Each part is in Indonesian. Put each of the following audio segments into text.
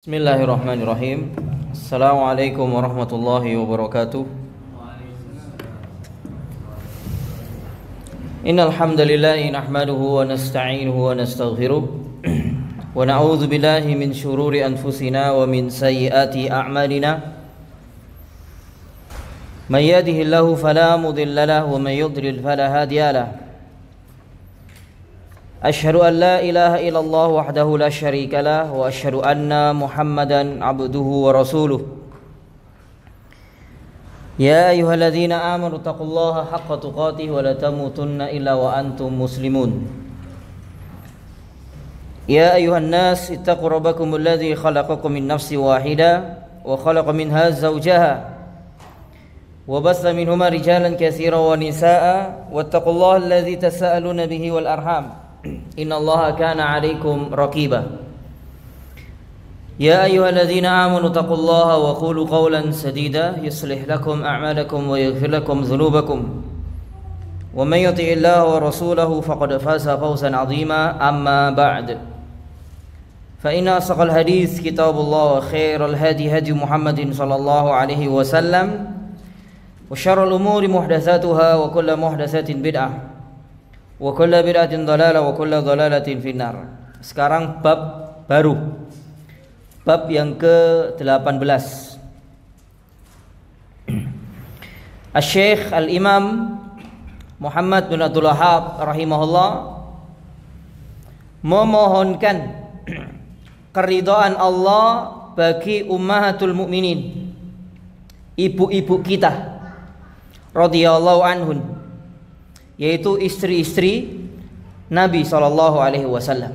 Bismillahirrahmanirrahim. Assalamualaikum warahmatullahi wabarakatuh. Innal hamdalillah nahmaduhu wa nasta'inuhu wa nastaghfiruh wa na'udzu billahi min shururi anfusina wa min sayyiati a'malina. May yahdihillahu fala mudilla lahu wa may yudlil fala hadiya lahu. Asyhadu an la ilaha illallah wahdahu la syarika lah wa asyhadu anna Muhammadan abduhu wa rasuluh. Ya ayyuhalladzina amanu taqullaha haqqa tuqatih wa la tamutunna illa wa antum muslimun. Ya ayyuhan nas ittaqu rabbakumul ladzi khalaqakum min nafsin wahidah wa khalaqa minha zawjaha wa bassa minhuma rijalan katsiran wa nisaa'a wattaqullaha alladzi tasaaluna bihi wal arham. Innallaha kana 'alaikum raqiba. Ya ayyuhalladzina amanu taqullaha wa qulu qawlan sadida yuslih lakum a'malakum wa yaghfir lakum dhunubakum. Wa may yuti'illaha wa rasulahu faqad faza fawzan 'azima. Amma ba'd. Fa inna asqal hadits kitabullah wa khairal hadi hadi Muhammadin sallallahu alaihi wasallam wa syarrul umuri muhdatsatuha wa kullu muhdatsatin bid'ah wa kullu bid'atin dhalalah wa kullu dhalalatin finnar. Sekarang bab baru, bab yang ke-18. Asy-Syaikh Al-Imam Muhammad bin Abdul Wahhab rahimahullah memohonkan keridhaan Allah bagi ummahatul mukminin, ibu-ibu kita radhiyallahu anhun, yaitu istri-istri Nabi sallallahu alaihi wasallam.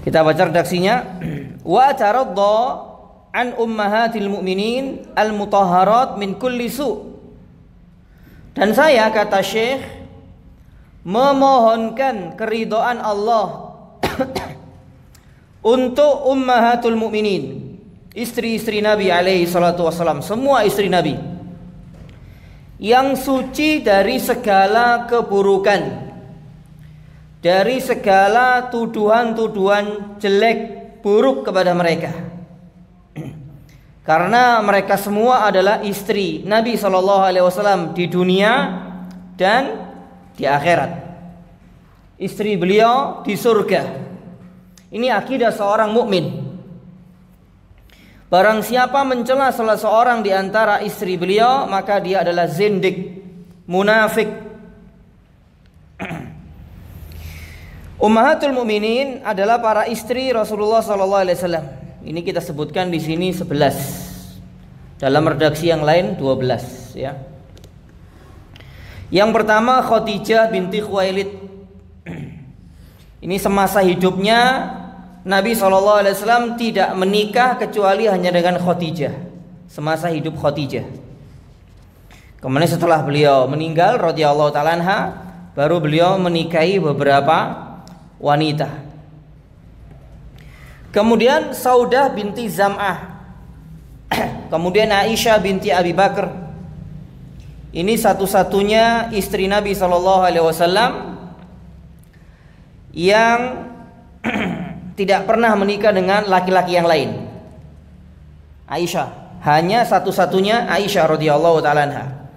Kita baca redaksinya. Wa taradda an ummahatil mu'minin al-mutahharat min kulli su'. Dan saya, kata Syekh, memohonkan keridhaan Allah untuk ummahatul mu'minin, istri-istri Nabi alaihi salatu wasallam, semua istri Nabi, yang suci dari segala keburukan, dari segala tuduhan-tuduhan jelek buruk kepada mereka, karena mereka semua adalah istri Nabi SAW di dunia dan di akhirat. Istri beliau di surga. Ini akidah seorang mukmin. Barang siapa mencela salah seorang di antara istri beliau, maka dia adalah zindik, munafik. Ummahatul mukminin adalah para istri Rasulullah sallallahu alaihi wasallam. Ini kita sebutkan di sini 11. Dalam redaksi yang lain 12, ya. Yang pertama Khadijah binti Khuwailid. Ini semasa hidupnya Nabi SAW tidak menikah kecuali hanya dengan Khadijah, semasa hidup Khadijah. Kemudian setelah beliau meninggal radhiyallahu ta'ala anha, baru beliau menikahi beberapa wanita. Kemudian Saudah binti Zam'ah. Kemudian Aisyah binti Abi Bakar. Ini satu-satunya istri Nabi SAW yang tidak pernah menikah dengan laki-laki yang lain. Aisyah, hanya satu-satunya Aisyah radhiyallahu ta'ala anha.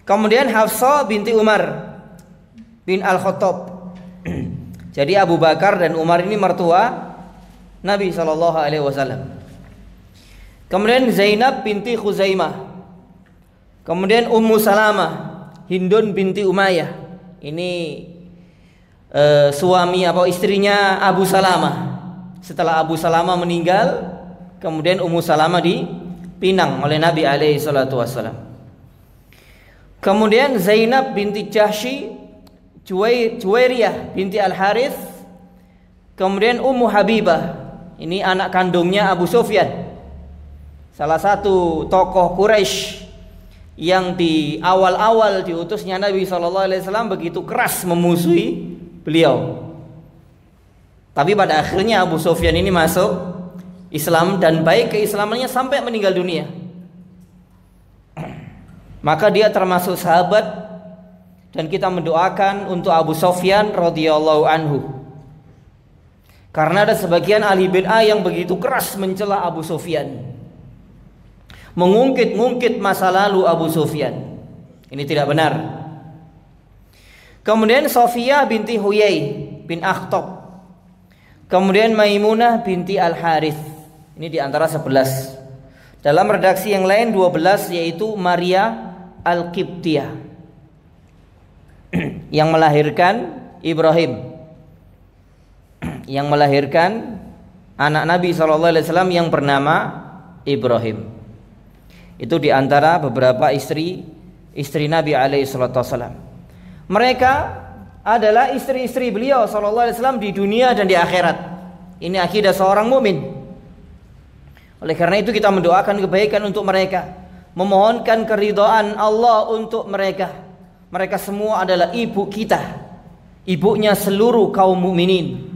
Kemudian Hafsah binti Umar bin Al-Khattab. Jadi Abu Bakar dan Umar ini mertua Nabi sallallahu alaihi wasallam. Kemudian Zainab binti Khuzaimah. Kemudian Ummu Salamah, Hindun binti Umayyah. Ini suami atau istrinya Abu Salamah. Setelah Abu Salamah meninggal, kemudian Ummu Salamah dipinang oleh Nabi alaihi salatu wasallam. Kemudian Zainab binti Jahsy, Juwairiyah binti Al-Harith. Kemudian Ummu Habibah, ini anak kandungnya Abu Sufyan, salah satu tokoh Quraisy yang di awal-awal diutusnya Nabi SAW begitu keras memusuhi beliau. Tapi pada akhirnya Abu Sufyan ini masuk Islam dan baik keislamannya sampai meninggal dunia. Maka dia termasuk sahabat dan kita mendoakan untuk Abu Sufyan radhiyallahu anhu. Karena ada sebagian ahli bid'ah yang begitu keras mencela Abu Sufyan, mengungkit-ungkit masa lalu Abu Sufyan. Ini tidak benar. Kemudian Sofiyah binti Huyai bin Akhtab. Kemudian Maimunah binti Al-Harith. Ini di antara 11. Dalam redaksi yang lain 12, yaitu Maria Al-Qibtiyah yang melahirkan Ibrahim, yang melahirkan anak Nabi SAW yang bernama Ibrahim. Itu di antara beberapa istri Nabi SAW. Mereka adalah istri-istri beliau SAW di dunia dan di akhirat. Ini akidah seorang mukmin. Oleh karena itu kita mendoakan kebaikan untuk mereka, memohonkan keridhaan Allah untuk mereka. Mereka semua adalah ibu kita, ibunya seluruh kaum mukminin.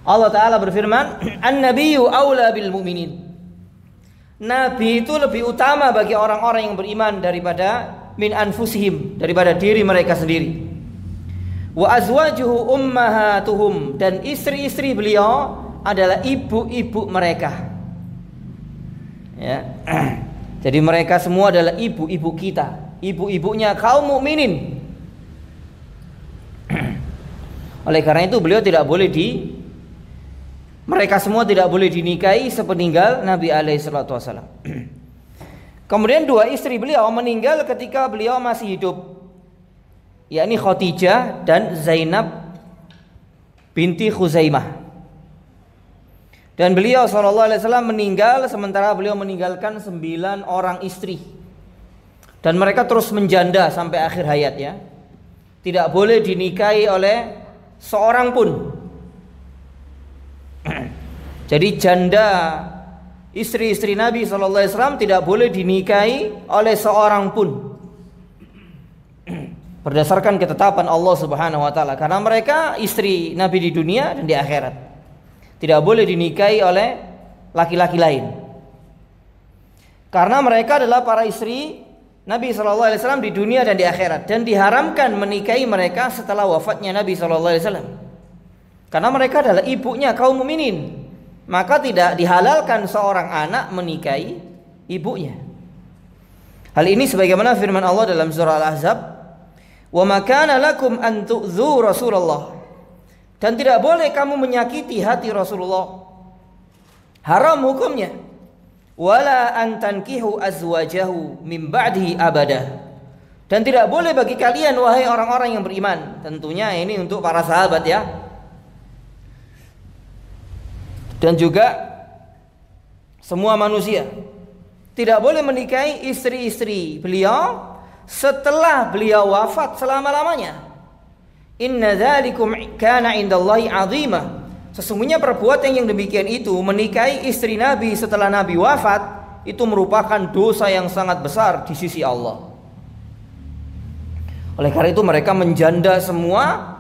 Allah Ta'ala berfirman, An-Nabiyyu awla bil mu'minin. Nabi itu lebih utama bagi orang-orang yang beriman daripada min anfusihim, daripada diri mereka sendiri. Wa azwajuhu ummahatuhum, dan istri-istri beliau adalah ibu-ibu mereka. Ya. Jadi mereka semua adalah ibu-ibu kita, ibu-ibunya kaum mukminin. Oleh karena itu beliau tidak boleh mereka semua tidak boleh dinikahi sepeninggal Nabi SAW. Kemudian dua istri beliau meninggal ketika beliau masih hidup, yakni Khadijah dan Zainab binti Khuzaimah. Dan beliau SAW meninggal sementara beliau meninggalkan 9 orang istri. Dan mereka terus menjanda sampai akhir hayatnya. Tidak boleh dinikahi oleh seorang pun. Jadi janda istri-istri Nabi SAW tidak boleh dinikahi oleh seorang pun, berdasarkan ketetapan Allah Subhanahu wa taala, karena mereka istri Nabi di dunia dan di akhirat. Tidak boleh dinikahi oleh laki-laki lain, karena mereka adalah para istri Nabi SAW di dunia dan di akhirat, dan diharamkan menikahi mereka setelah wafatnya Nabi SAW, karena mereka adalah ibunya kaum mukminin. Maka tidak dihalalkan seorang anak menikahi ibunya. Hal ini sebagaimana firman Allah dalam surah Al-Ahzab, "Wa ma kana lakum an tu'dzu Rasulullah." Dan tidak boleh kamu menyakiti hati Rasulullah. Haram hukumnya. Wala an tankihu azwajahu min ba'dihi abada. Dan tidak boleh bagi kalian wahai orang-orang yang beriman. Tentunya ini untuk para sahabat ya. Dan juga semua manusia tidak boleh menikahi istri-istri beliau setelah beliau wafat selama-lamanya. Inna dzalikum kana indallahi 'azima. Sesungguhnya perbuatan yang demikian itu, menikahi istri Nabi setelah Nabi wafat, itu merupakan dosa yang sangat besar di sisi Allah. Oleh karena itu mereka menjanda semua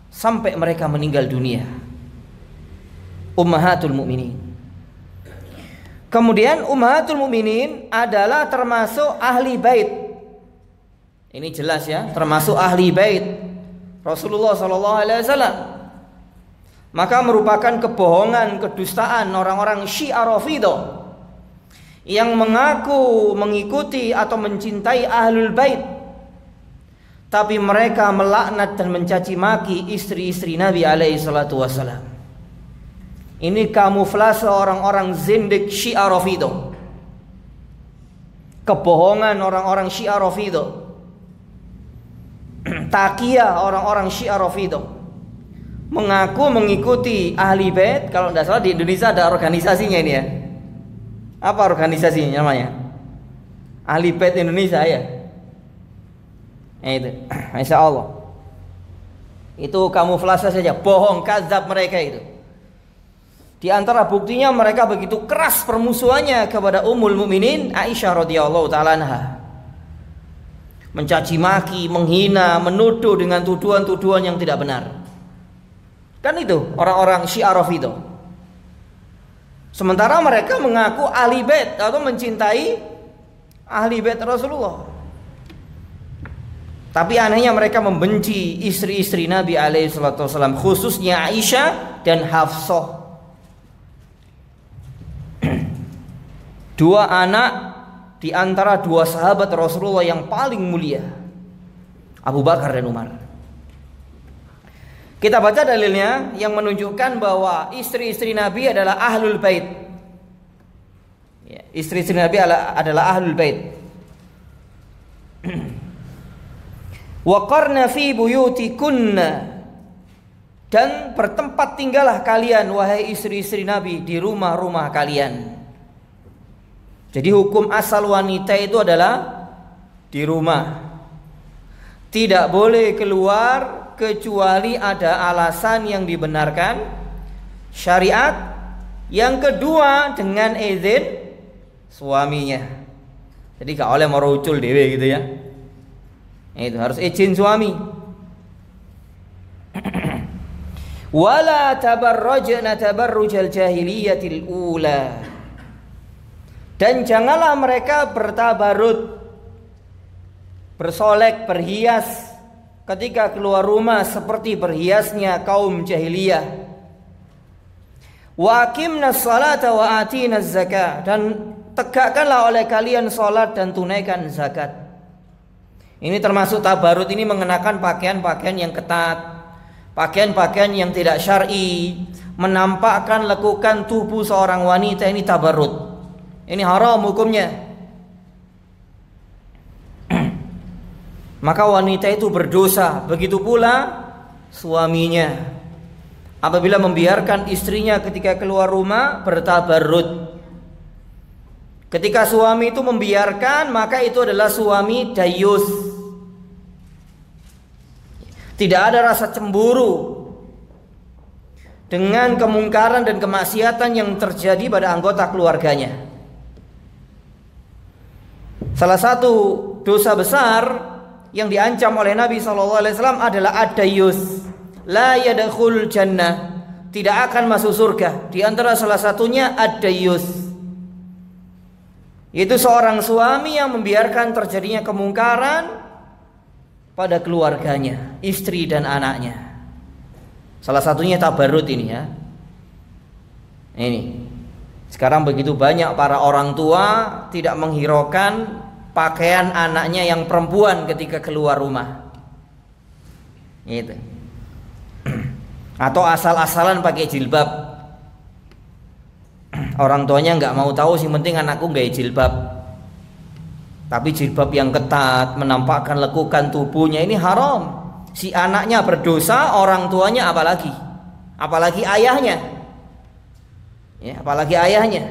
sampai mereka meninggal dunia. Ummahatul Mukminin. Kemudian Ummahatul Mukminin adalah termasuk ahli bait. Ini jelas ya, termasuk ahli bait Rasulullah SAW. Maka merupakan kebohongan, kedustaan orang-orang Syiah Rafidhah yang mengaku mengikuti atau mencintai ahlul bait, tapi mereka melaknat dan mencaci maki istri-istri Nabi SAW. Ini kamuflase orang-orang zindik Syiah Rafidhah. Kebohongan orang-orang Syiah Rafidhah. Taqiyah orang-orang Syiah Rafidhah. Mengaku mengikuti ahli bait. Kalau tidak salah di Indonesia ada organisasinya ini ya. Apa organisasinya namanya? Ahli bait Indonesia ya. Itu. Masya Allah. Itu kamuflase saja, bohong, kadzab mereka itu. Di antara buktinya mereka begitu keras permusuhannya kepada Ummul Mukminin Aisyah radhiyallahu taala anha. Mencaci maki, menghina, menuduh dengan tuduhan-tuduhan yang tidak benar. Kan itu orang-orang Syiah Rafidhah. Sementara mereka mengaku ahli bait atau mencintai ahli bait Rasulullah. Tapi anehnya mereka membenci istri-istri Nabi alaihi salatu wasallam, khususnya Aisyah dan Hafsah. Dua anak di antara dua sahabat Rasulullah yang paling mulia, Abu Bakar dan Umar. Kita baca dalilnya yang menunjukkan bahwa istri-istri Nabi adalah ahlul bait. Ya, istri-istri Nabi adalah ahlul bait. Waqarna fi buyutikunna, dan bertempat tinggallah kalian wahai istri-istri Nabi di rumah-rumah kalian. Jadi hukum asal wanita itu adalah di rumah. Tidak boleh keluar kecuali ada alasan yang dibenarkan syariat. Yang kedua dengan izin suaminya. Jadi gak oleh merucul dewe gitu ya. Itu harus izin suami. Wala tabarrajna tabarrujal jahiliyatil ula, dan janganlah mereka bertabarut, bersolek, berhias ketika keluar rumah seperti berhiasnya kaum jahiliyah. Wa aqimnas salata wa atinaz zakah, dan tegakkanlah oleh kalian salat dan tunaikan zakat. Ini termasuk tabarut, ini mengenakan pakaian-pakaian yang ketat, pakaian-pakaian yang tidak syar'i, menampakkan lekukan tubuh seorang wanita, ini tabarut. Ini haram hukumnya. Maka wanita itu berdosa, begitu pula suaminya apabila membiarkan istrinya ketika keluar rumah bertabarut. Ketika suami itu membiarkan, maka itu adalah suami dayus. Tidak ada rasa cemburu dengan kemungkaran dan kemaksiatan yang terjadi pada anggota keluarganya. Salah satu dosa besar yang diancam oleh Nabi SAW adalah ad-dayus, la yadkhul jannah, tidak akan masuk surga. Di antara salah satunya ad-dayus, yaitu seorang suami yang membiarkan terjadinya kemungkaran pada keluarganya, istri dan anaknya. Salah satunya tabarut ini ya. Ini sekarang begitu banyak para orang tua tidak menghiraukan pakaian anaknya yang perempuan ketika keluar rumah. Gitu. Atau asal-asalan pakai jilbab. Orang tuanya nggak mau tahu, sih penting anakku nggak jilbab. Tapi jilbab yang ketat, menampakkan lekukan tubuhnya, ini haram. Si anaknya berdosa, orang tuanya apalagi ayahnya. Ya, apalagi ayahnya.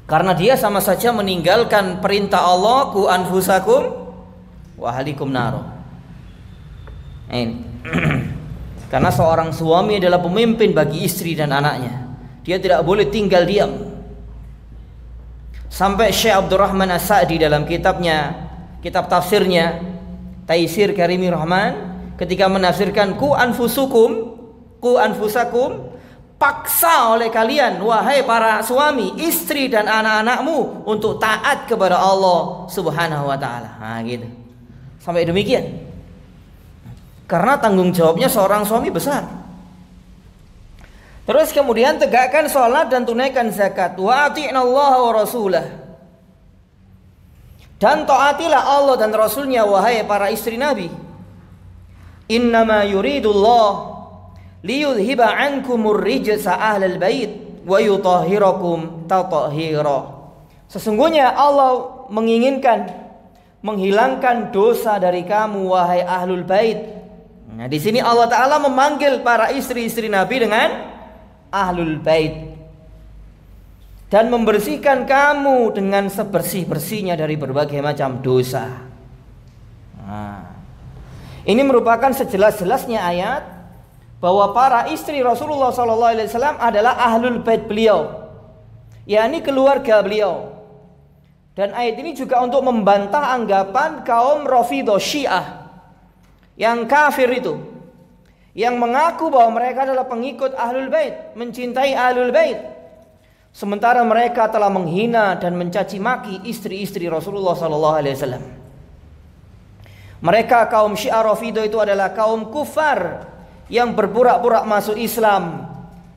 Karena dia sama saja meninggalkan perintah Allah, ku anfusakum wa ahlikum naro. Ini. Karena seorang suami adalah pemimpin bagi istri dan anaknya. Dia tidak boleh tinggal diam. Sampai Syekh Abdurrahman As-Sa'di dalam kitabnya, kitab tafsirnya Taisir Karimir Rahman, ketika menafsirkan ku anfusakum, paksa oleh kalian wahai para suami, istri dan anak-anakmu untuk taat kepada Allah Subhanahu wa taala. Nah, gitu. Sampai demikian. Karena tanggung jawabnya seorang suami besar. Terus kemudian tegakkan sholat dan tunaikan zakat. Wa ati'nallaha wa rasulah, dan taatilah Allah dan Rasulnya wahai para istri Nabi. Innama yuridullah liyudhiba ankumur rijsa ahlal bait wa yutahhirakum tatahhira. Sesungguhnya Allah menginginkan menghilangkan dosa dari kamu wahai ahlul bait. Nah, di sini Allah Ta'ala memanggil para istri-istri Nabi dengan ahlul bait, dan membersihkan kamu dengan sebersih-bersihnya dari berbagai macam dosa. Nah, ini merupakan sejelas-jelasnya ayat bahwa para istri Rasulullah SAW adalah ahlul bait beliau, yakni keluarga beliau. Dan ayat ini juga untuk membantah anggapan kaum Rafidhah Syiah yang kafir itu, yang mengaku bahwa mereka adalah pengikut ahlul bait, mencintai ahlul bait, sementara mereka telah menghina dan mencaci maki istri-istri Rasulullah SAW. Mereka kaum Syiah Rafidhah itu adalah kaum kufar yang berpura-pura masuk Islam,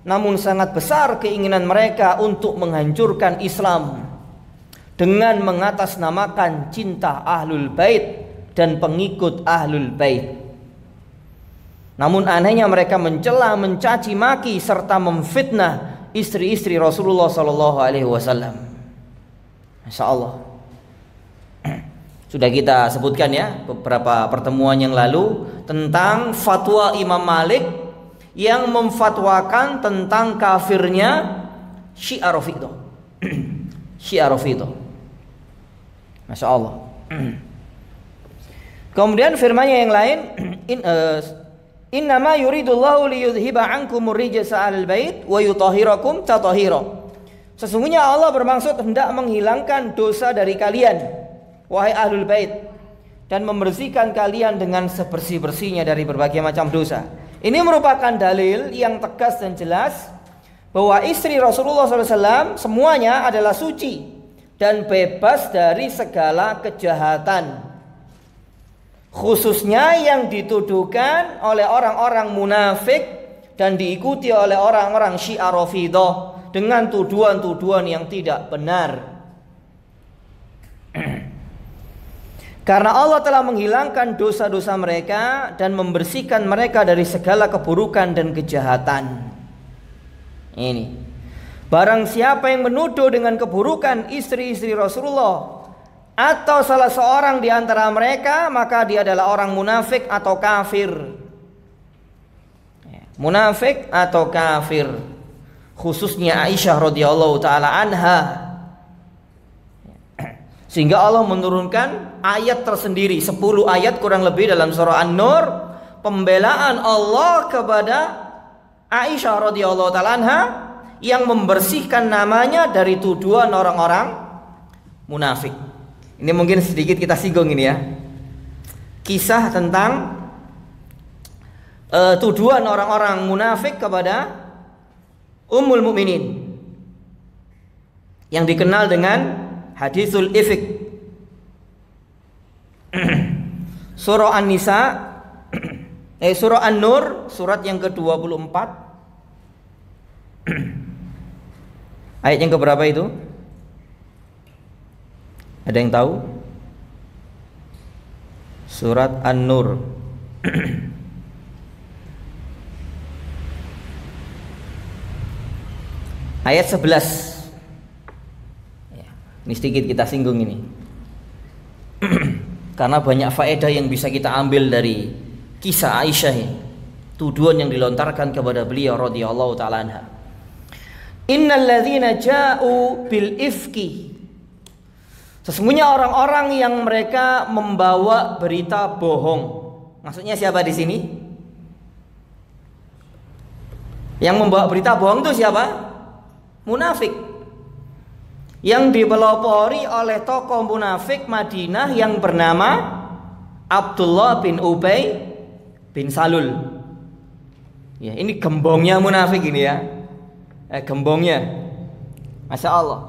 namun sangat besar keinginan mereka untuk menghancurkan Islam dengan mengatasnamakan cinta Ahlul Bait dan pengikut Ahlul Bait. Namun anehnya mereka mencela, mencaci maki serta memfitnah istri-istri Rasulullah sallallahu alaihi wasallam. Masya Allah. Sudah kita sebutkan ya beberapa pertemuan yang lalu tentang fatwa Imam Malik yang memfatwakan tentang kafirnya Syiah Rafidhah. Syiah Rafidhah. Masya Allah. Kemudian firman-Nya yang lain, innama yuridullahu liyudhiba ankumur rijsa 'alal bait wa yutahhirakum tatahira. Sesungguhnya Allah bermaksud hendak menghilangkan dosa dari kalian, wahai Ahlul Bait, dan membersihkan kalian dengan sebersih-bersihnya dari berbagai macam dosa. Ini merupakan dalil yang tegas dan jelas bahwa istri Rasulullah SAW semuanya adalah suci dan bebas dari segala kejahatan, khususnya yang dituduhkan oleh orang-orang munafik dan diikuti oleh orang-orang Syiah Rafidhah dengan tuduhan-tuduhan yang tidak benar. Karena Allah telah menghilangkan dosa-dosa mereka dan membersihkan mereka dari segala keburukan dan kejahatan. Ini barang siapa yang menuduh dengan keburukan istri-istri Rasulullah atau salah seorang di antara mereka, maka dia adalah orang munafik atau kafir. Munafik atau kafir. Khususnya Aisyah radhiyallahu taala anha. Sehingga Allah menurunkan ayat tersendiri, 10 ayat kurang lebih dalam surah An-Nur, pembelaan Allah kepada Aisyah radhiyallahu taala anha yang membersihkan namanya dari tuduhan orang-orang munafik. Ini mungkin sedikit kita singgung ini ya. Kisah tentang tuduhan orang-orang munafik kepada Ummul Mukminin yang dikenal dengan hadisul ifk. Surah An-Nisa, surah An-Nur, surat yang ke-24. Ayat yang keberapa itu? Ada yang tahu? Surat An-Nur. Ayat 11. Ini sedikit kita singgung ini. Karena banyak faedah yang bisa kita ambil dari kisah Aisyah ini. Tuduhan yang dilontarkan kepada beliau radhiyallahu taala anha. Innal ladzina ja'u bil ifki. Sesungguhnya orang-orang yang mereka membawa berita bohong. Maksudnya siapa di sini? Yang membawa berita bohong itu siapa? Munafik. Yang dipelopori oleh tokoh munafik Madinah yang bernama Abdullah bin Ubay bin Salul. Ya, ini gembongnya munafik ini ya. Gembongnya. Masya Allah.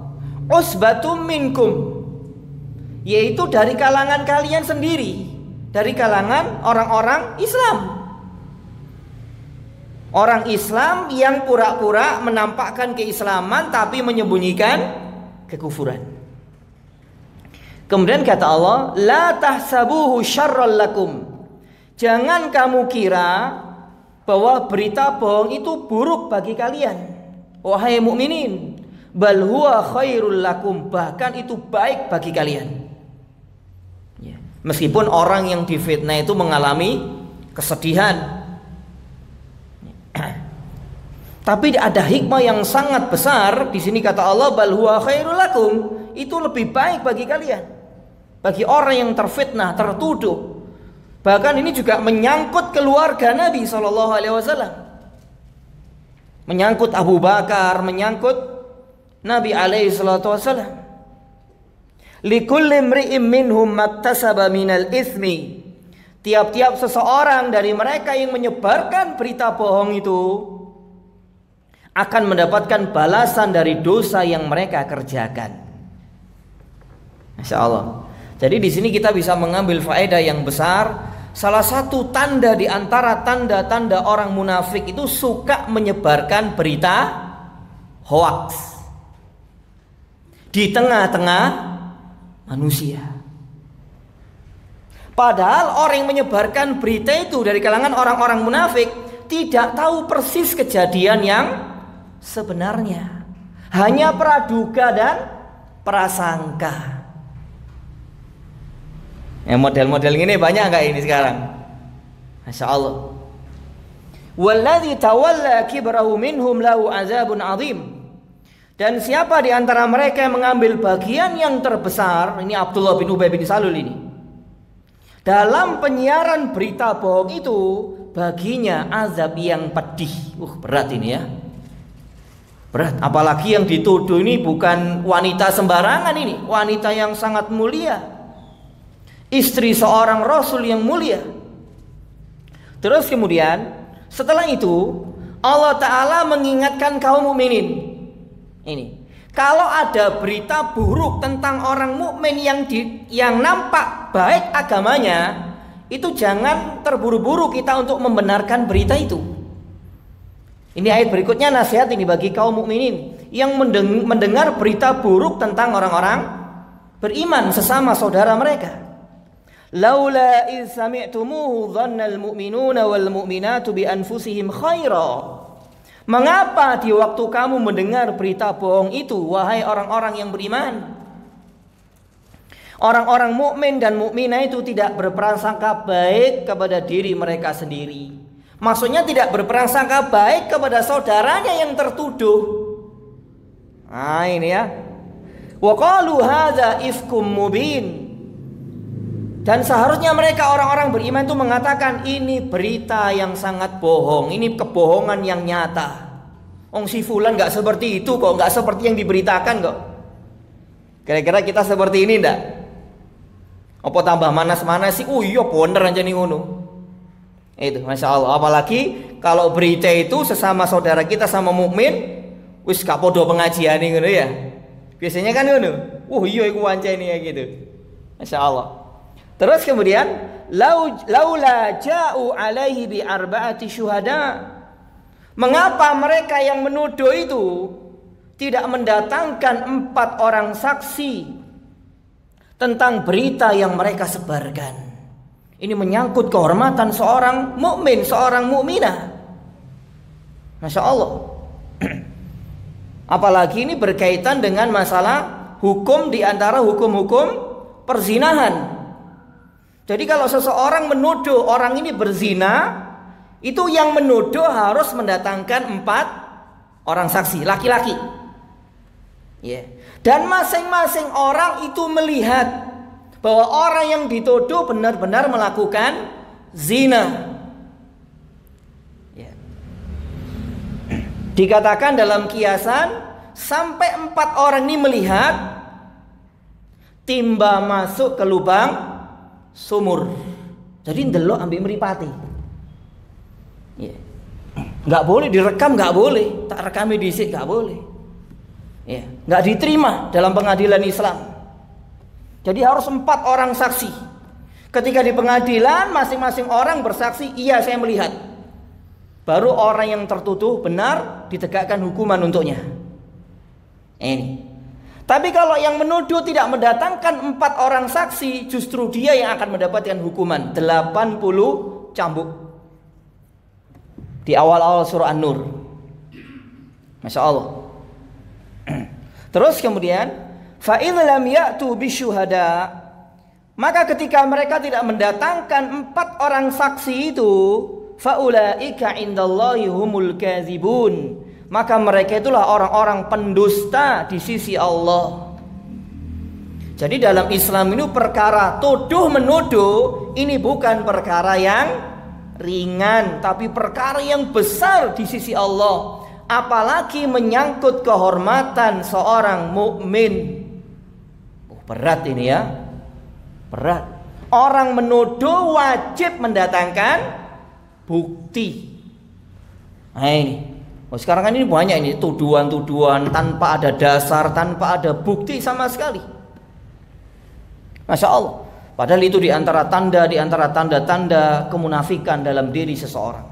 Usbatum minkum, yaitu dari kalangan kalian sendiri, dari kalangan orang-orang Islam. Orang Islam yang pura-pura menampakkan keislaman tapi menyembunyikan kekufuran. Kemudian kata Allah, la tahsabuhu syarral lakum. Jangan kamu kira bahwa berita bohong itu buruk bagi kalian, wahai mukminin. Bal huwa khairul lakum, bahkan itu baik bagi kalian. Ya. Meskipun orang yang difitnah itu mengalami kesedihan, tapi ada hikmah yang sangat besar di sini. Kata Allah, bal huwa khairul lakum, itu lebih baik bagi kalian, bagi orang yang terfitnah, tertuduh. Bahkan ini juga menyangkut keluarga Nabi SAW, menyangkut Abu Bakar, menyangkut Nabi SAW. Likulli imri'in minhum maktasaba minal itsmi. Tiap-tiap seseorang dari mereka yang menyebarkan berita bohong itu akan mendapatkan balasan dari dosa yang mereka kerjakan. Masya Allah. Jadi di sini kita bisa mengambil faedah yang besar. Salah satu tanda di antara tanda-tanda orang munafik itu suka menyebarkan berita hoax di tengah-tengah manusia. Padahal orang yang menyebarkan berita itu dari kalangan orang-orang munafik tidak tahu persis kejadian yang sebenarnya, hanya praduga dan prasangka. Model-model ini banyak nggak ini sekarang? Masya Allah. Walladzi tawalla kibrahu minhum lahu azabun azim. Dan siapa di antara mereka yang mengambil bagian yang terbesar, ini Abdullah bin Ubay bin Salul ini, dalam penyiaran berita bohong itu, baginya azab yang pedih. Berat ini ya. Berat. Apalagi yang dituduh ini bukan wanita sembarangan ini, wanita yang sangat mulia, istri seorang Rasul yang mulia. Terus kemudian setelah itu Allah Ta'ala mengingatkan kaum mukminin. Ini, kalau ada berita buruk tentang orang mukmin yang nampak baik agamanya, itu jangan terburu-buru kita untuk membenarkan berita itu. Ini ayat berikutnya nasihat ini bagi kaum mukminin yang mendengar berita buruk tentang orang-orang beriman sesama saudara mereka. Laula iz sami'tumuhu dhannal mu'minuna wal mu'minatu bi anfusihim khaira. Mengapa di waktu kamu mendengar berita bohong itu, wahai orang-orang yang beriman? Orang-orang mukmin dan mukminah itu tidak berprasangka baik kepada diri mereka sendiri. Maksudnya tidak berprasangka baik kepada saudaranya yang tertuduh. Nah ini ya. Wa qalu hadza ifkum mubin. Dan seharusnya mereka orang-orang beriman itu mengatakan ini berita yang sangat bohong, ini kebohongan yang nyata. Si fulan gak seperti itu kok, gak seperti yang diberitakan kok. Kira-kira kita seperti ini ndak? Apa tambah manas-manas sih? Iya bener aja nih ngono. Itu Masya Allah. Apalagi kalau berita itu sesama saudara kita sama mukmin, wis gak podo pengajian ngono ya. Biasanya kan ngono. Iya iku wancane ya gitu. Masya Allah. Terus kemudian laula ja'u alaihi bi arba'ati syuhada. Mengapa mereka yang menuduh itu tidak mendatangkan 4 orang saksi tentang berita yang mereka sebarkan? Ini menyangkut kehormatan seorang mukmin, seorang mukminah. Masya Allah. Apalagi ini berkaitan dengan masalah hukum di antara hukum-hukum perzinahan. Jadi kalau seseorang menuduh orang ini berzina, itu yang menuduh harus mendatangkan 4 orang saksi, laki-laki. Dan masing-masing orang itu melihat bahwa orang yang dituduh benar-benar melakukan zina. Dikatakan dalam kiasan, sampai 4 orang ini melihat timba masuk ke lubang sumur. Jadi ndelok ambil meripati. Nggak boleh direkam, nggak boleh. Tak rekami dhisik nggak boleh. Nggak diterima dalam pengadilan Islam. Jadi harus 4 orang saksi. Ketika di pengadilan masing-masing orang bersaksi, iya saya melihat. Baru orang yang tertuduh benar ditegakkan hukuman untuknya. Ini. Tapi kalau yang menuduh tidak mendatangkan 4 orang saksi, justru dia yang akan mendapatkan hukuman 80 cambuk. Di awal-awal surah An-Nur. Masya Allah. Terus kemudian, fa in lam ya'tu bisyuhada, maka ketika mereka tidak mendatangkan 4 orang saksi itu, fa ulaika indallahi humul kadzibun, maka mereka itulah orang-orang pendusta di sisi Allah. Jadi dalam Islam ini perkara tuduh menuduh ini bukan perkara yang ringan, tapi perkara yang besar di sisi Allah. Apalagi menyangkut kehormatan seorang mukmin. Berat ini ya. Berat. Orang menuduh wajib mendatangkan bukti. Nah ini. Sekarang kan ini banyak ini tuduhan-tuduhan tanpa ada dasar, tanpa ada bukti sama sekali. Masya Allah. Padahal itu di antara tanda-tanda kemunafikan dalam diri seseorang.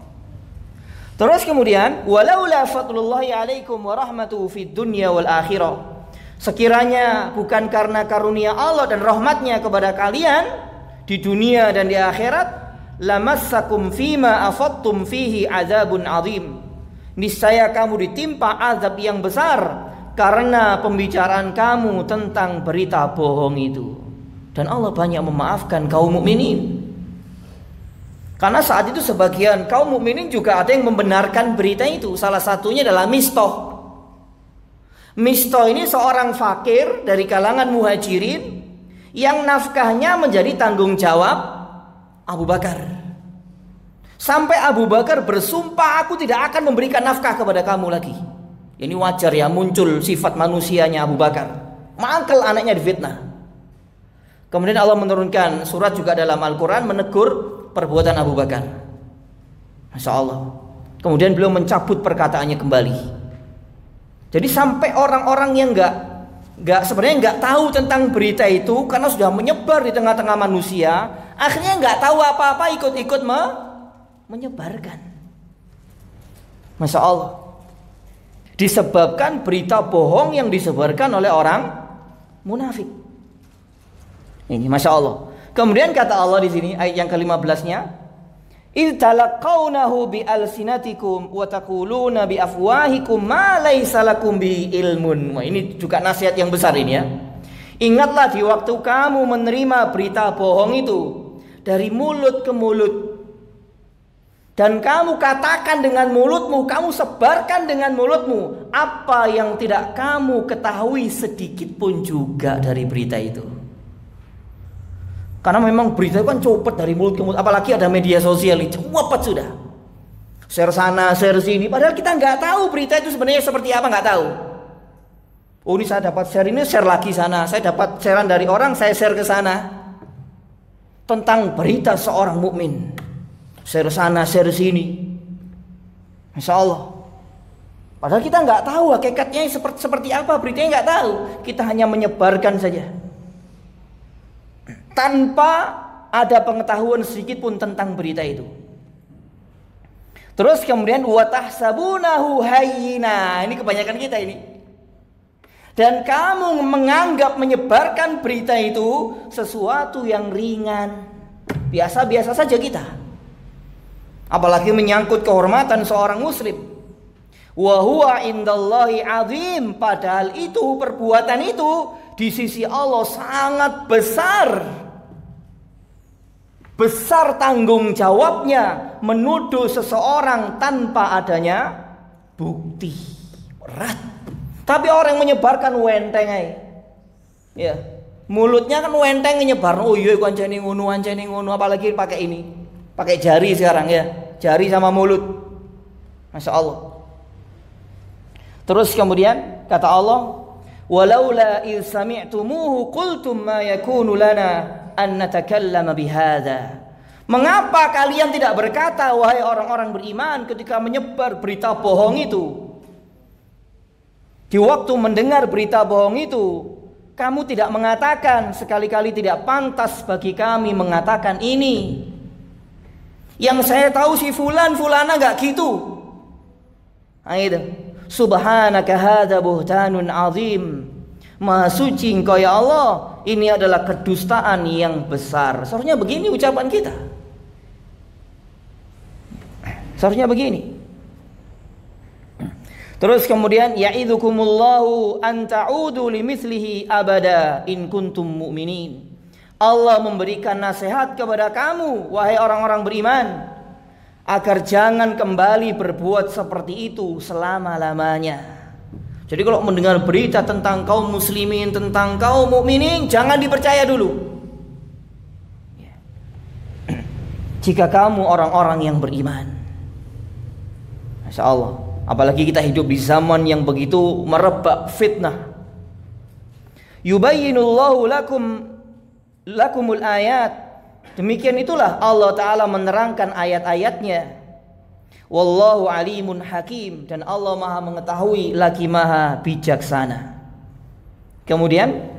Terus kemudian, walaula fadlullahi alaikum wa rahmatuhu fid dunya wal akhirah. Sekiranya bukan karena karunia Allah dan rahmatnya kepada kalian di dunia dan di akhirat, lamassakum fima afattum fihi azabun azim. Niscaya kamu ditimpa azab yang besar karena pembicaraan kamu tentang berita bohong itu. Dan Allah banyak memaafkan kaum mukminin. Karena saat itu sebagian kaum mukminin juga ada yang membenarkan berita itu. Salah satunya adalah Mistah. Mistah ini seorang fakir dari kalangan muhajirin yang nafkahnya menjadi tanggung jawab Abu Bakar. Sampai Abu Bakar bersumpah, aku tidak akan memberikan nafkah kepada kamu lagi. Ini wajar ya, muncul sifat manusianya Abu Bakar. Mangkel anaknya difitnah. Kemudian Allah menurunkan surat juga dalam Al-Quran menegur perbuatan Abu Bakar. Masya Allah. Kemudian beliau mencabut perkataannya kembali. Jadi sampai orang-orang yang sebenarnya nggak tahu tentang berita itu karena sudah menyebar di tengah-tengah manusia, akhirnya nggak tahu apa-apa, ikut-ikut menyebarkan. Masya Allah. Disebabkan berita bohong yang disebarkan oleh orang munafik. Ini Masya Allah. Kemudian kata Allah di sini ayat yang ke-15-nya, "Idz talaqawnahu bi alsinatikum wa taquluna bi afwahikum ma laysa lakum bi ilmun." Wah, ini juga nasihat yang besar ini ya. Ingatlah di waktu kamu menerima berita bohong itu dari mulut ke mulut. Dan kamu katakan dengan mulutmu, kamu sebarkan dengan mulutmu apa yang tidak kamu ketahui sedikit pun juga dari berita itu. Karena memang berita itu kan cepet dari mulut ke mulut, apalagi ada media sosial itu cepet sudah. Share sana, share sini, padahal kita nggak tahu berita itu sebenarnya seperti apa, nggak tahu. Oh, ini saya dapat share ini, share lagi sana. Saya dapat sharean dari orang, saya share ke sana. Tentang berita seorang mukmin. Share sana, share sini. Masya Allah. Padahal kita nggak tahu hakikatnya seperti apa, beritanya nggak tahu. Kita hanya menyebarkan saja. Tanpa ada pengetahuan sedikit pun tentang berita itu. Terus kemudian watahsabunahu hayyina. Ini kebanyakan kita ini. Dan kamu menganggap menyebarkan berita itu sesuatu yang ringan. Biasa-biasa saja kita. Apalagi menyangkut kehormatan seorang muslim. Wa huwa indallahi azim. Padahal itu, perbuatan itu di sisi Allah sangat besar. Besar tanggung jawabnya menuduh seseorang tanpa adanya bukti. Berat. Tapi orang yang menyebarkan wenteng aja. Ya, mulutnya kan wenteng nyebar. Oh iya ancene ngono, apalagi pakai ini. Pakai jari sekarang ya. Jari sama mulut. Masya Allah. Terus kemudian kata Allah, walaula idh sami'tumuhu qultum ma yakunu lana an natakallama bihadza. Mengapa kalian tidak berkata, wahai orang-orang beriman, ketika menyebar berita bohong itu? Di waktu mendengar berita bohong itu, kamu tidak mengatakan, sekali-kali tidak pantas bagi kami mengatakan ini. Yang saya tahu si fulana enggak gitu. Nah, itu. Subhanaka hadza buhtanun azim. Maha suci Engkau ya Allah, ini adalah kedustaan yang besar. Seharusnya begini ucapan kita. Seharusnya begini. Terus kemudian ya'idzukumullahu an ta'udu limithlihi abada in kuntum mu'minin. Allah memberikan nasihat kepada kamu wahai orang-orang beriman agar jangan kembali berbuat seperti itu selama-lamanya. Jadi kalau mendengar berita tentang kaum muslimin, tentang kaum mukminin, jangan dipercaya dulu. Jika kamu orang-orang yang beriman. Masya Allah. Apalagi kita hidup di zaman yang begitu merebak fitnah. Yubayyinullahu lakumul ayat. Demikian itulah Allah Ta'ala menerangkan ayat-ayatnya. Wallahu alimun hakim. Dan Allah maha mengetahui lagi maha bijaksana. Kemudian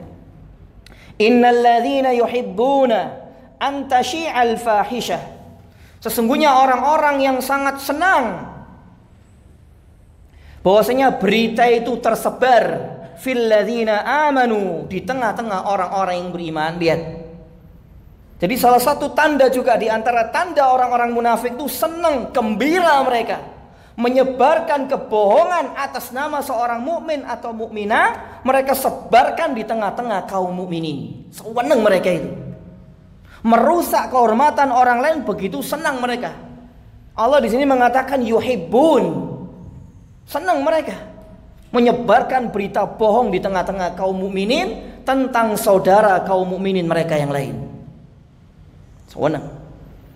Innal ladzina yuhibbuna an tashi'al fahisyah. Sesungguhnya orang-orang yang sangat senang bahwasanya berita itu tersebar fil ladzina amanu, di tengah-tengah orang-orang yang beriman. Lihat. Jadi salah satu tanda juga di antara tanda orang-orang munafik itu senang, gembira mereka menyebarkan kebohongan atas nama seorang mukmin atau mukminah, mereka sebarkan di tengah-tengah kaum mukminin. Senang mereka itu. Merusak kehormatan orang lain, begitu senang mereka. Allah di sini mengatakan yuhibbun. Senang mereka menyebarkan berita bohong di tengah-tengah kaum mukminin tentang saudara kaum mukminin mereka yang lain. Senang.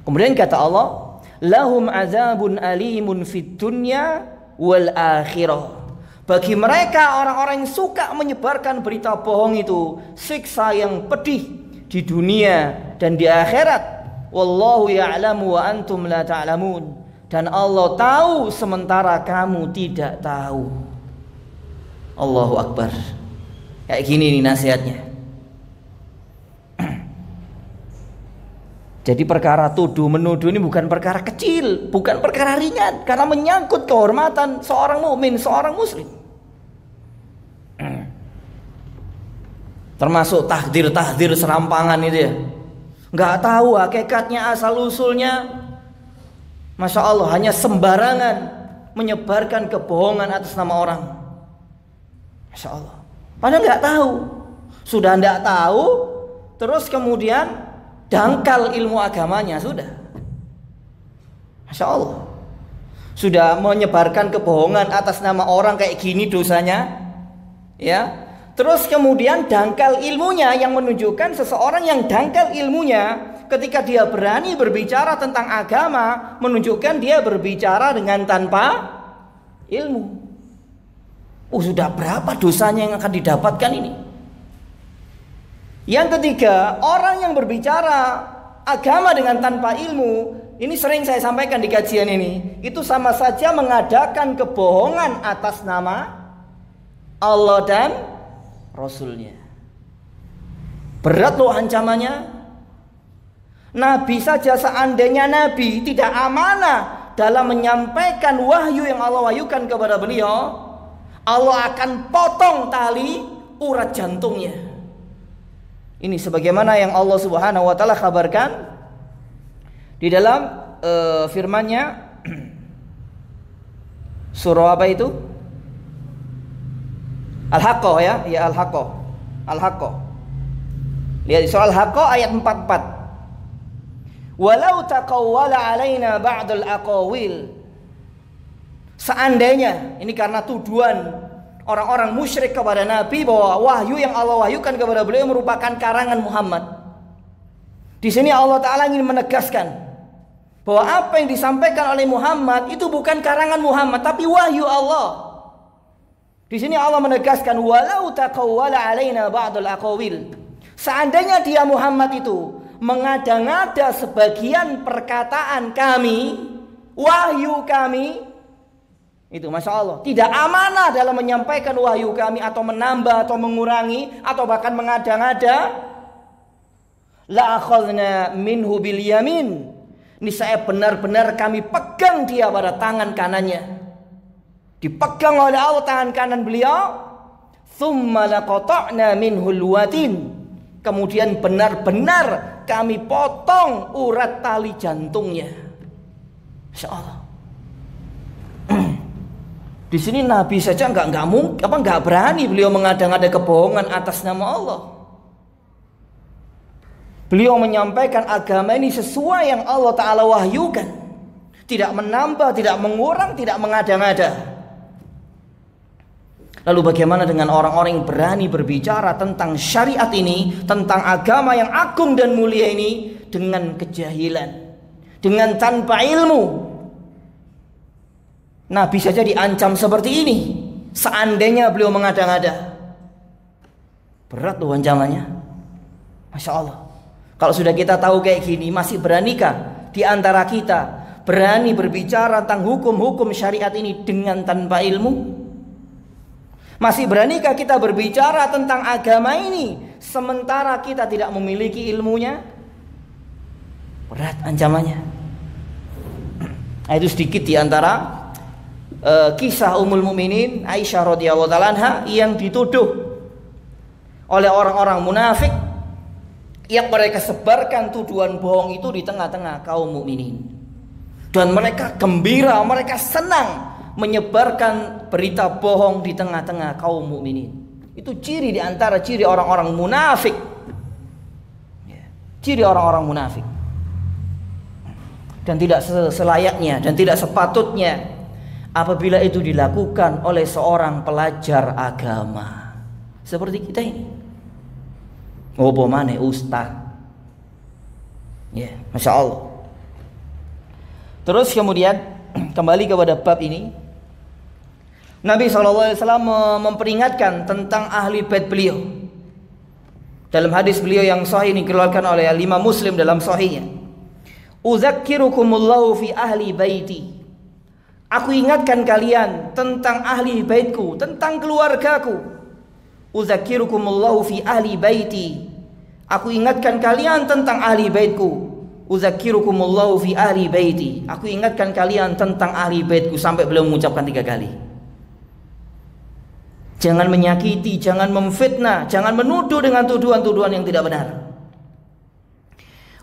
Kemudian kata Allah, lahum azabun alimun fid dunya wal akhirah. Bagi mereka orang-orang yang suka menyebarkan berita bohong itu siksa yang pedih di dunia dan di akhirat. Wallahu ya'lamu wa antum la ta'lamun. Dan Allah tahu sementara kamu tidak tahu. Allahu Akbar. Kayak gini nih nasihatnya. Jadi perkara tuduh menuduh ini bukan perkara kecil, bukan perkara ringan, karena menyangkut kehormatan seorang mukmin, seorang muslim. Termasuk tahdir-tahdir serampangan itu ya. Nggak tahu hakikatnya asal usulnya. Masya Allah, hanya sembarangan menyebarkan kebohongan atas nama orang. Masya Allah. Padahal nggak tahu. Sudah nggak tahu, terus kemudian dangkal ilmu agamanya sudah. Masya Allah. Sudah menyebarkan kebohongan atas nama orang kayak gini dosanya. Ya. Terus kemudian dangkal ilmunya, yang menunjukkan seseorang yang dangkal ilmunya ketika dia berani berbicara tentang agama, menunjukkan dia berbicara dengan tanpa ilmu. Sudah berapa dosanya yang akan didapatkan ini? Yang ketiga, orang yang berbicara agama dengan tanpa ilmu, ini sering saya sampaikan di kajian ini, itu sama saja mengadakan kebohongan atas nama Allah dan Rasulnya. Berat loh ancamannya. Nabi saja seandainya Nabi tidak amanah dalam menyampaikan wahyu yang Allah wahyukan kepada beliau, Allah akan potong tali urat jantungnya. Ini sebagaimana yang Allah Subhanahu wa taala kabarkan di dalam firman-Nya surah apa itu? Al-Haqqah ya, ya Al-Haqqah. Al-Haqqah. Lihat di surah Al-Haqqah ayat 44. Walau taqawwala alaina ba'dul aqawil. Seandainya, ini karena tuduhan orang-orang musyrik kepada Nabi bahwa wahyu yang Allah wahyukan kepada beliau merupakan karangan Muhammad. Di sini Allah Ta'ala ingin menegaskan bahwa apa yang disampaikan oleh Muhammad itu bukan karangan Muhammad, tapi wahyu Allah. Di sini Allah menegaskan walau taqawwala alaina ba'dul aqawil. Seandainya dia Muhammad itu mengada-ngada sebagian perkataan kami, wahyu kami, itu Masya Allah, tidak amanah dalam menyampaikan wahyu kami, atau menambah atau mengurangi, atau bahkan mengada-ngada, la akhadna minhu bil yamin. Niscaya benar-benar kami pegang dia pada tangan kanannya. Dipegang oleh Allah tangan kanan beliau. Tsumma laqata'na minhul watin. Kemudian benar-benar kami potong urat tali jantungnya. Masya Allah. Di sini Nabi saja nggak berani beliau mengada-ngada kebohongan atas nama Allah. Beliau menyampaikan agama ini sesuai yang Allah Ta'ala wahyukan, tidak menambah, tidak mengurang, tidak mengada-ngada. Lalu bagaimana dengan orang-orang yang berani berbicara tentang syariat ini, tentang agama yang agung dan mulia ini, dengan kejahilan, dengan tanpa ilmu? Nabi saja diancam seperti ini. Seandainya beliau mengada-ngada, berat tuh ancamannya. Masya Allah. Kalau sudah kita tahu kayak gini, masih beranikah di antara kita berani berbicara tentang hukum-hukum syariat ini dengan tanpa ilmu? Masih beranikah kita berbicara tentang agama ini sementara kita tidak memiliki ilmunya, berat ancamannya. Itu sedikit di antara kisah Ummul Mukminin Aisyah radhiyallahu taala anha yang dituduh oleh orang-orang munafik yang mereka sebarkan tuduhan bohong itu di tengah-tengah kaum mukminin. Dan mereka gembira, mereka senang menyebarkan berita bohong di tengah-tengah kaum mukminin. Itu ciri di antara ciri orang-orang munafik. Ciri orang-orang munafik. Dan tidak selayaknya dan tidak sepatutnya apabila itu dilakukan oleh seorang pelajar agama seperti kita ini. Ngopo maneh ustaz. Ya, Masya Allah. Terus kemudian kembali kepada bab ini, Nabi SAW memperingatkan tentang ahli bait beliau. Dalam hadis beliau yang sahih dikeluarkan oleh Imam Muslim dalam sahihnya, "Uzakkirukumullahu fi ahli baiti." Aku ingatkan kalian tentang ahli baitku, tentang keluargaku. Uzakkirukumullahu fi ahli baiti. Aku ingatkan kalian tentang ahli baitku. Uzakkirukumullahu fi ahli baiti. Aku ingatkan kalian tentang ahli baitku, sampai beliau mengucapkan 3 kali. Jangan menyakiti, jangan memfitnah, jangan menuduh dengan tuduhan-tuduhan yang tidak benar.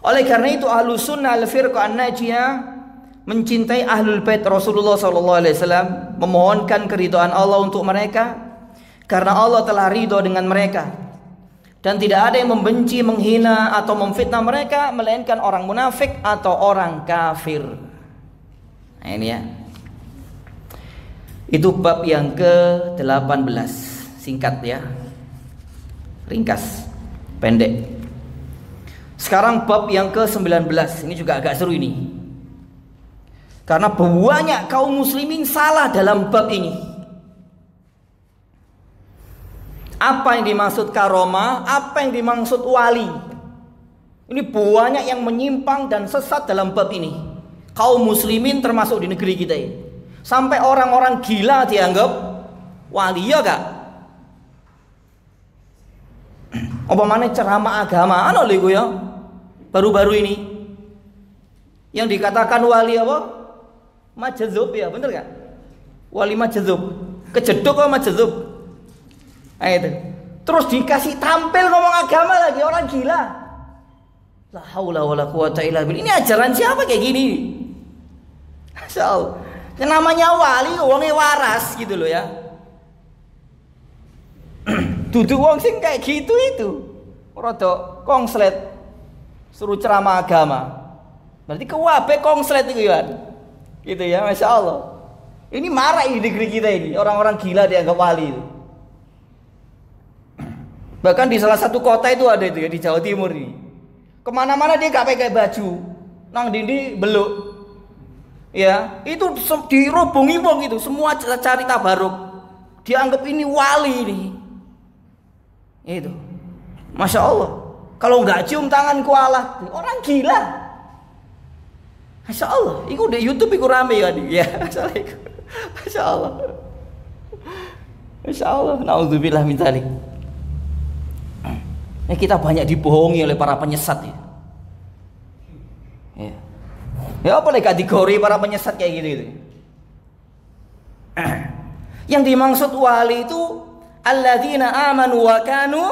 Oleh karena itu Ahlus Sunnah al-Firqah an-Najiyah mencintai ahlul bait Rasulullah SAW, memohonkan keridhaan Allah untuk mereka karena Allah telah ridho dengan mereka, dan tidak ada yang membenci, menghina atau memfitnah mereka melainkan orang munafik atau orang kafir. Nah, ini ya. Itu bab yang ke-18. Singkat ya, ringkas, pendek. Sekarang bab yang ke-19. Ini juga agak seru ini, karena banyak kaum muslimin salah dalam bab ini. Apa yang dimaksud karomah, apa yang dimaksud wali. Ini banyak yang menyimpang dan sesat dalam bab ini. Kaum muslimin termasuk di negeri kita ini. Sampai orang-orang gila dianggap wali, ya gak? Apa mana ceramah agama ano lho ya? Baru-baru ini yang dikatakan wali apa? Majzub ya, bener gak? Wali majzub. Kejeduk apa majzub? Nah, itu. Terus dikasih tampil ngomong agama lagi, orang gila. La haula wala quwata illa billah. Ini ajaran siapa kayak gini? Masya Allah. Yang namanya wali wongnya waras gitu loh ya. Duduk wong sing kayak gitu itu rada kongslet suruh ceramah agama. Berarti kewabe kongslet itu ya. Gitu ya, Masya Allah. Ini marah di negeri kita ini, orang-orang gila dianggap wali itu. Bahkan di salah satu kota itu ada itu ya, di Jawa Timur ini. Kemana-mana dia gak pakai baju, nang dindi beluk. Ya, itu dirobongi wong itu, semua cari tabaruk. Dianggap ini wali ini. Itu. Masya Allah. Kalau nggak cium tangan kualah, orang gila. Masya Allah. Iku di YouTube iku rame ya, ya. Masya Allah. Masya Allah. Nauzubillah min dzalik. Kita banyak dibohongi oleh para penyesat ya. Ya apa lagi kategori para penyesat kayak gitu. Yang dimaksud wali itu alladzina amanu wa kanu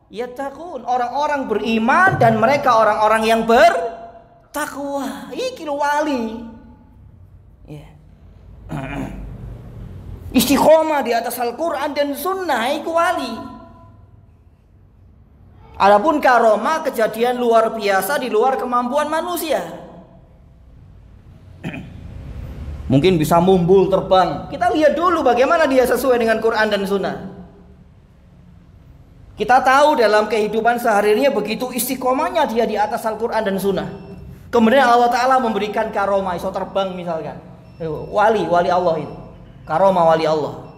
yattaqun, orang-orang beriman dan mereka orang-orang yang bertakwa. Iki wali. Ya. Istiqomah di atas Al-Qur'an dan Sunnah iku wali. Adapun karomah, kejadian luar biasa di luar kemampuan manusia. Mungkin bisa mumbul terbang. Kita lihat dulu bagaimana dia sesuai dengan Quran dan Sunnah. Kita tahu dalam kehidupan sehari-harinya begitu istiqomahnya dia di atas Al-Quran dan Sunnah. Kemudian Allah Ta'ala memberikan karomah, iso terbang misalkan. Wali Allah itu. Karomah wali Allah.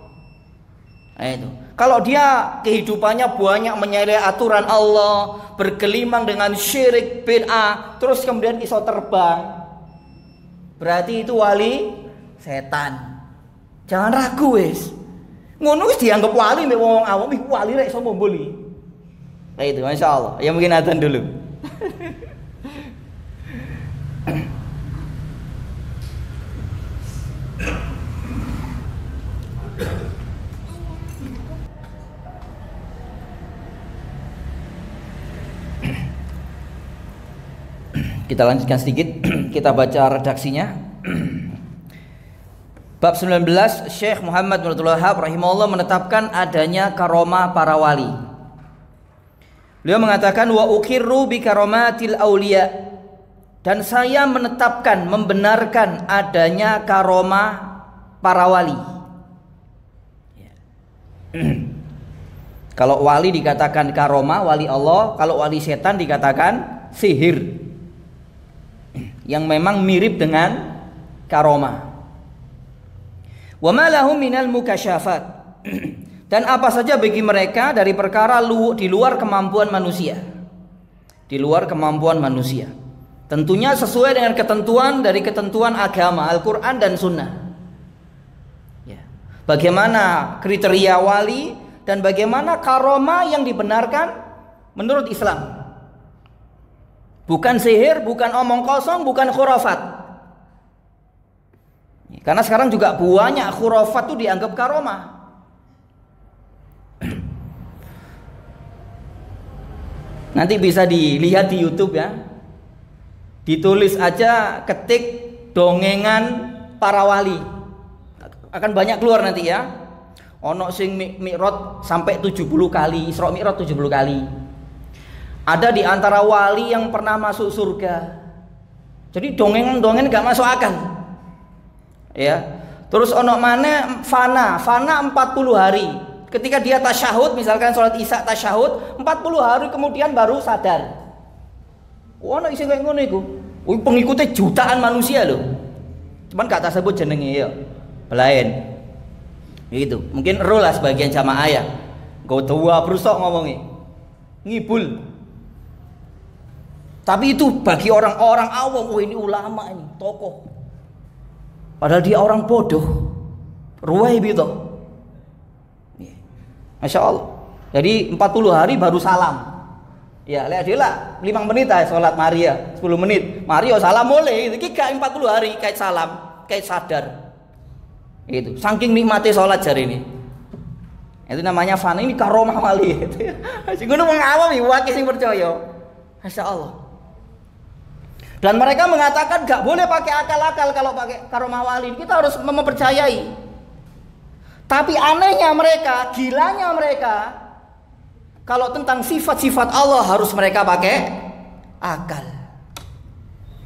Nah itu. Kalau dia kehidupannya banyak menyalahi aturan Allah, bergelimang dengan syirik, bid'ah, terus kemudian iso terbang, berarti itu wali setan. Jangan ragu wis. Ngono wis dianggap wali mek wong awam, iku wali rek iso mumbuli. Kayak itu, masya Allah. Ya mungkin adzan dulu. Kita lanjutkan sedikit, kita baca redaksinya. Bab 19, Syekh Muhammad bin Abdul Wahhab rahimahullah menetapkan adanya karomah para wali. Beliau mengatakan wa ukirru bi karomatil auliya, dan saya menetapkan, membenarkan adanya karomah para wali. Kalau wali dikatakan karomah, wali Allah. Kalau wali setan dikatakan sihir, yang memang mirip dengan karomah. Wa ma lahum minal mukasyafat, dan apa saja bagi mereka dari perkara di luar kemampuan manusia. Di luar kemampuan manusia. Tentunya sesuai dengan ketentuan dari ketentuan agama Al-Quran dan Sunnah. Ya. Bagaimana kriteria wali dan bagaimana karomah yang dibenarkan menurut Islam. Bukan sihir, bukan omong kosong, bukan khurafat. Karena sekarang juga banyak khurafat itu dianggap karomah. Nanti bisa dilihat di YouTube ya. Ditulis aja, ketik dongengan para wali. Akan banyak keluar nanti ya. Ono sing mi'raj sampai 70 kali, Isra Mi'raj 70 kali. Ada di antara wali yang pernah masuk surga. Jadi dongeng-dongeng gak masuk akal. Ya. Terus ono mana fana 40 hari. Ketika dia tasyahud, misalkan sholat Isya tasyahud, 40 hari kemudian baru sadar. Ono isi kayak ngono iku. Pengikutnya jutaan manusia loh. Cuman gak tersebut jenenge ya. Lain. Gitu. Mungkin ero lah sebagian jamaah ya. Go tua brusok ngomongnya. Ngibul. Tapi itu bagi orang-orang awam, oh ini ulama ini, tokoh. Padahal dia orang bodoh. Ruwai gitu. Masya Allah. Jadi 40 hari baru salam. Ya, lihat dia lah 5 menit aja sholat Maria, 10 menit. Mario salam boleh, itu gak 40 hari kayak salam, kayak sadar. Itu, saking nikmati sholat jari ini. Itu namanya fana, ini karomah wali. Sing ngono wong awam iki wae sing percaya. Masya Allah. Dan mereka mengatakan gak boleh pakai akal-akal kalau pakai karomah wali. Kita harus mempercayai. Tapi anehnya mereka, gilanya mereka, kalau tentang sifat-sifat Allah harus mereka pakai akal.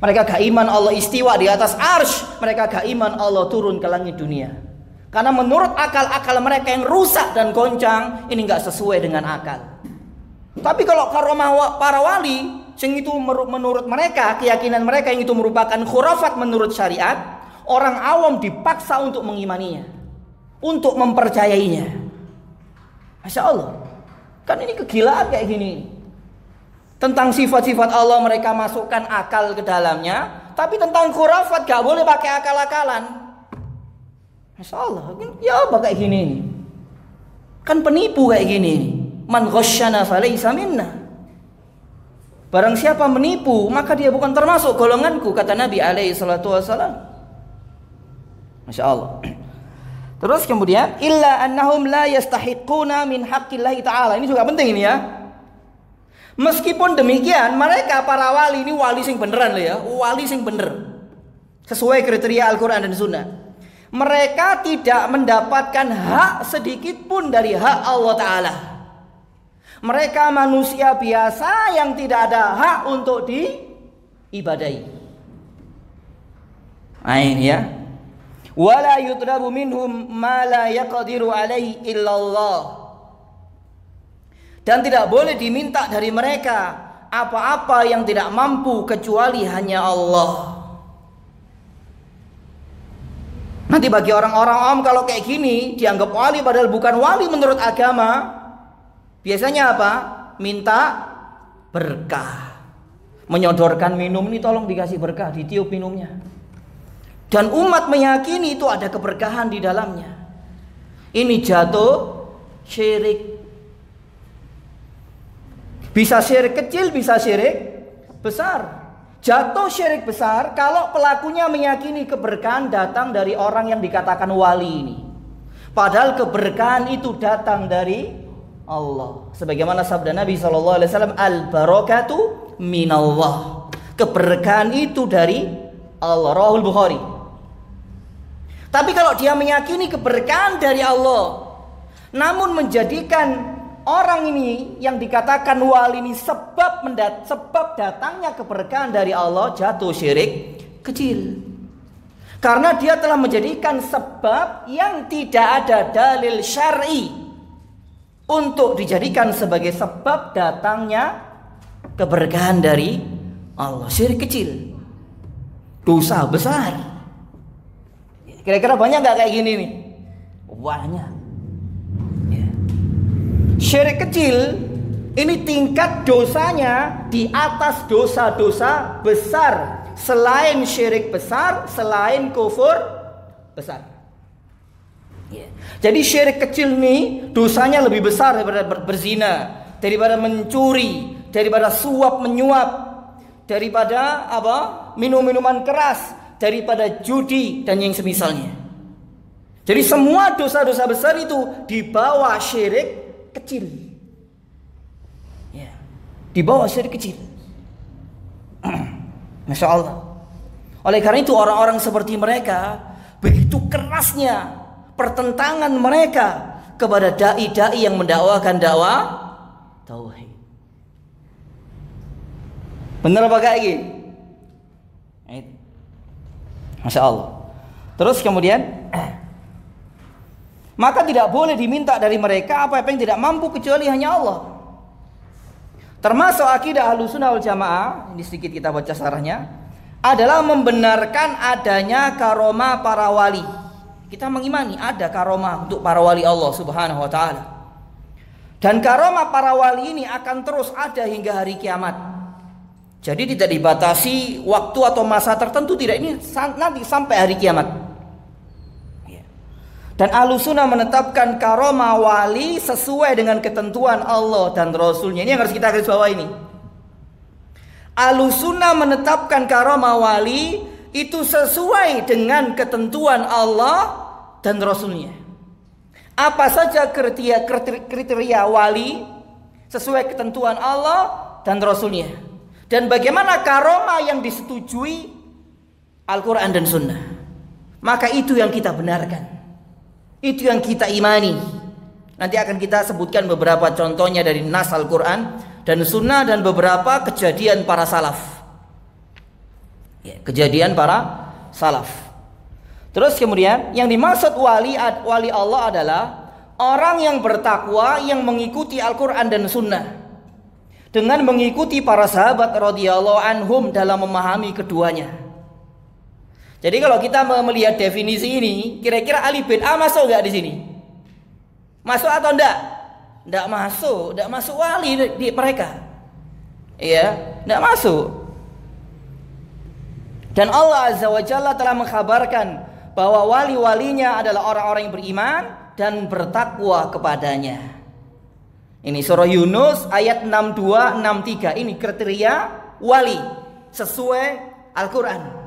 Mereka gak iman Allah istiwa di atas arsy. Mereka gak iman Allah turun ke langit dunia. Karena menurut akal-akal mereka yang rusak dan goncang, ini gak sesuai dengan akal. Tapi kalau karomah para wali, sing itu menurut mereka, keyakinan mereka yang itu merupakan khurafat menurut syariat, orang awam dipaksa untuk mengimaninya, untuk mempercayainya. Masya Allah. Kan ini kegilaan kayak gini. Tentang sifat-sifat Allah mereka masukkan akal ke dalamnya, tapi tentang khurafat gak boleh pakai akal-akalan. Masya Allah. Ya apa kayak gini? Kan penipu kayak gini. Man ghasyana falaysa minna. Barang siapa menipu, maka dia bukan termasuk golonganku, kata Nabi alaihi salatu wassalam. Masya Allah. Terus kemudian illa annahum la yastahiquna min haqqillahi ta'ala. Ini juga penting ini ya. Meskipun demikian, mereka para wali ini wali sing beneran loh ya, wali sing bener. Sesuai kriteria Al-Qur'an dan Sunnah. Mereka tidak mendapatkan hak sedikit pun dari hak Allah Ta'ala. Mereka manusia biasa yang tidak ada hak untuk diibadahi. Nah ini ya. Wala yutrabu minhum ma la yaqdiru alaihi illallah. Dan tidak boleh diminta dari mereka apa-apa yang tidak mampu kecuali hanya Allah. Nanti bagi orang-orang awam kalau kayak gini dianggap wali padahal bukan wali menurut agama. Biasanya apa? Minta berkah. Menyodorkan minum ini tolong dikasih berkah, ditiup minumnya. Dan umat meyakini itu ada keberkahan di dalamnya. Ini jatuh syirik. Bisa syirik kecil, bisa syirik besar. Jatuh syirik besar kalau pelakunya meyakini keberkahan datang dari orang yang dikatakan wali ini. Padahal keberkahan itu datang dari Allah. Sebagaimana sabda Nabi SAW, al-barakatu minallah. Keberkahan itu dari Allah. Rawahul Bukhari. Tapi kalau dia meyakini keberkahan dari Allah, namun menjadikan orang ini yang dikatakan wali ini sebab datangnya keberkahan dari Allah, jatuh syirik kecil. Karena dia telah menjadikan sebab yang tidak ada dalil syar'i untuk dijadikan sebagai sebab datangnya keberkahan dari Allah. Syirik kecil, dosa besar. Kira-kira banyak gak kayak gini nih? Banyak. Syirik kecil ini tingkat dosanya di atas dosa-dosa besar. Selain syirik besar, selain kufur besar. Jadi syirik kecil ini dosanya lebih besar daripada berzina, daripada mencuri, daripada suap menyuap, daripada minum-minuman keras, daripada judi dan yang semisalnya. Jadi semua dosa-dosa besar itu di bawah syirik kecil, di bawah syirik kecil. Masya Allah. Oleh karena itu orang-orang seperti mereka, begitu kerasnya pertentangan mereka kepada dai-dai yang mendakwakan dakwah tauhid. Benar apa kayak gini? Masya Allah. Terus kemudian maka tidak boleh diminta dari mereka apa yang tidak mampu kecuali hanya Allah. Termasuk akidah Ahlussunnah wal Jamaah, ini sedikit kita baca syarahnya, adalah membenarkan adanya karomah para wali. Kita mengimani ada karomah untuk para wali Allah Subhanahu wa taala. Dan karomah para wali ini akan terus ada hingga hari kiamat. Jadi tidak dibatasi waktu atau masa tertentu, tidak, ini nanti sampai hari kiamat. Dan Ahlussunnah menetapkan karomah wali sesuai dengan ketentuan Allah dan Rasulnya. Ini yang harus kita garis bawah ini. Ahlussunnah menetapkan karomah wali itu sesuai dengan ketentuan Allah dan Rasulnya. Apa saja kriteria wali sesuai ketentuan Allah dan Rasulnya. Dan bagaimana karomah yang disetujui Al-Quran dan Sunnah. Maka itu yang kita benarkan. Itu yang kita imani. Nanti akan kita sebutkan beberapa contohnya dari nas Al-Quran dan Sunnah dan beberapa kejadian para salaf. Kejadian para salaf. Terus kemudian yang dimaksud wali Allah adalah orang yang bertakwa, yang mengikuti Al-Quran dan Sunnah, dengan mengikuti para sahabat radhiyallahu anhum dalam memahami keduanya. Jadi kalau kita melihat definisi ini, kira-kira Ali bin A masuk nggak di sini? Masuk atau enggak? Enggak masuk, enggak masuk wali di mereka. Iya, enggak masuk. Dan Allah Azza wa Jalla telah mengkhabarkan bahwa wali-walinya adalah orang-orang yang beriman dan bertakwa kepadanya. Ini surah Yunus ayat 62 63. Ini kriteria wali sesuai Al-Qur'an.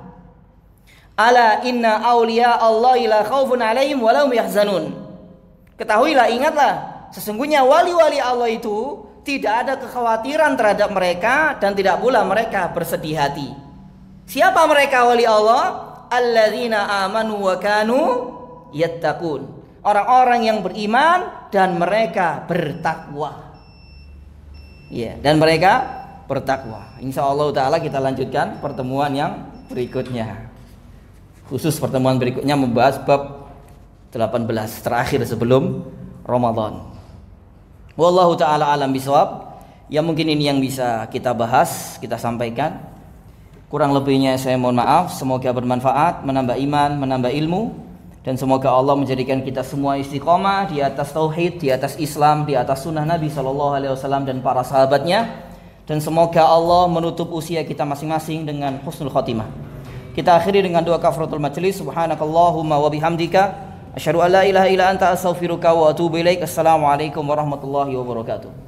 Ala inna awliya Allahi la khaufun alaihim wa lahum yahzanun. Ketahuilah, ingatlah, sesungguhnya wali-wali Allah itu tidak ada kekhawatiran terhadap mereka dan tidak pula mereka bersedih hati. Siapa mereka wali Allah? Alladzina amanu wa kanu yattaqun. Orang-orang yang beriman dan mereka bertakwa. Ya, dan mereka bertakwa. Insyaallah taala kita lanjutkan pertemuan yang berikutnya. Khusus pertemuan berikutnya membahas bab 18 terakhir sebelum Ramadan. Wallahu taala alam bisawab. Ya mungkin ini yang bisa kita bahas, kita sampaikan. Kurang lebihnya saya mohon maaf. Semoga bermanfaat, menambah iman, menambah ilmu, dan semoga Allah menjadikan kita semua istiqomah di atas tauhid, di atas Islam, di atas sunnah Nabi SAW dan para sahabatnya. Dan semoga Allah menutup usia kita masing-masing dengan husnul khotimah. Kita akhiri dengan doa kafaratul majlis. Subhanakallahumma wa bihamdika asyhadu an la ilaha illa anta astaghfiruka wa atubu ilaik. Assalamualaikum warahmatullahi wabarakatuh.